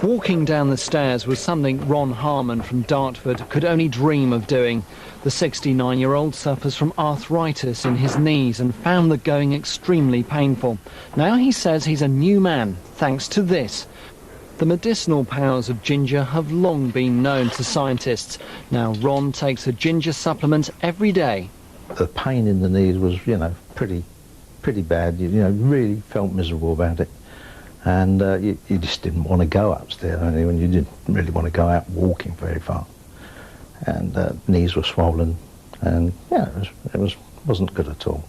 Walking down the stairs was something Ron Harmon from Dartford could only dream of doing. The 69-year-old suffers from arthritis in his knees and found the going extremely painful. Now he says he's a new man, thanks to this. The medicinal powers of ginger have long been known to scientists. Now Ron takes a ginger supplement every day. The pain in the knees was, pretty bad. Really felt miserable about it. And you just didn't want to go upstairs when you didn't really want to go out walking very far. And knees were swollen, and it wasn't good at all.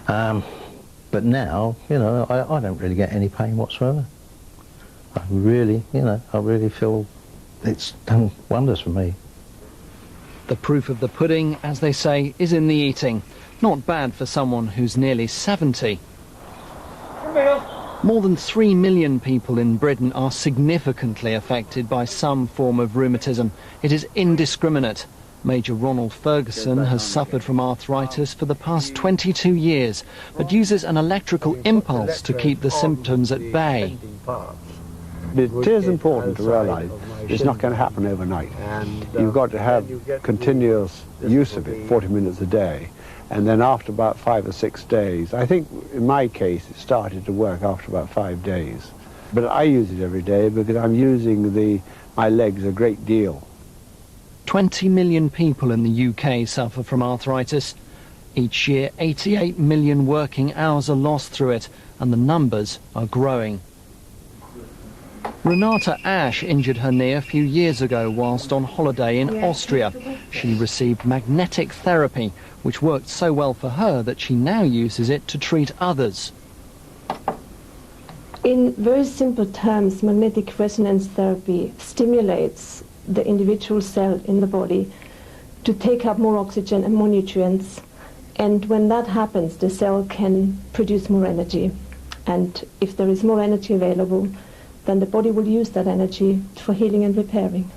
But now, I don't really get any pain whatsoever. I really feel it's done wonders for me. The proof of the pudding, as they say, is in the eating. Not bad for someone who's nearly 70. More than 3 million people in Britain are significantly affected by some form of rheumatism. It is indiscriminate. Major Ronald Ferguson has suffered from arthritis for the past 22 years, but uses an electrical impulse to keep the symptoms at bay. It is important to realise it's not going to happen overnight. You've got to have continuous use of it, 40 minutes a day. And then after about 5 or 6 days, I think in my case it started to work after about 5 days. But I use it every day because I'm using my legs a great deal. 20 million people in the UK suffer from arthritis. Each year, 88 million working hours are lost through it, and the numbers are growing. Renata Ash injured her knee a few years ago whilst on holiday in Austria. She received magnetic therapy, which worked so well for her that she now uses it to treat others. In very simple terms, magnetic resonance therapy stimulates the individual cell in the body to take up more oxygen and more nutrients. And when that happens, the cell can produce more energy. And if there is more energy available, then the body will use that energy for healing and repairing.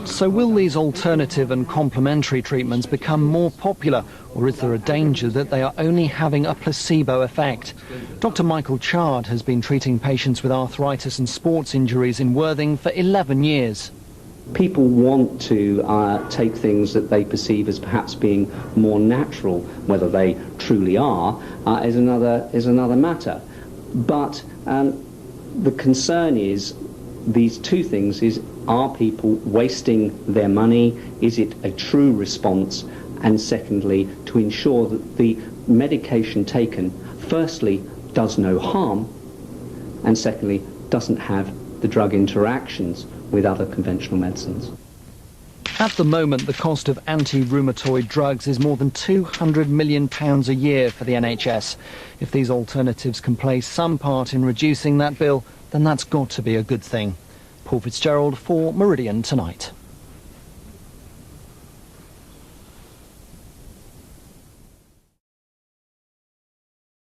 So will these alternative and complementary treatments become more popular, or is there a danger that they are only having a placebo effect? Dr. Michael Chard has been treating patients with arthritis and sports injuries in Worthing for 11 years. People want to take things that they perceive as perhaps being more natural. Whether they truly are is another matter. But the concern is these two things: are people wasting their money? Is it a true response? And secondly, to ensure that the medication taken, firstly, does no harm, and secondly, doesn't have the drug interactions with other conventional medicines. At the moment, the cost of anti-rheumatoid drugs is more than £200 million a year for the NHS. If these alternatives can play some part in reducing that bill, then that's got to be a good thing. Paul Fitzgerald for Meridian Tonight.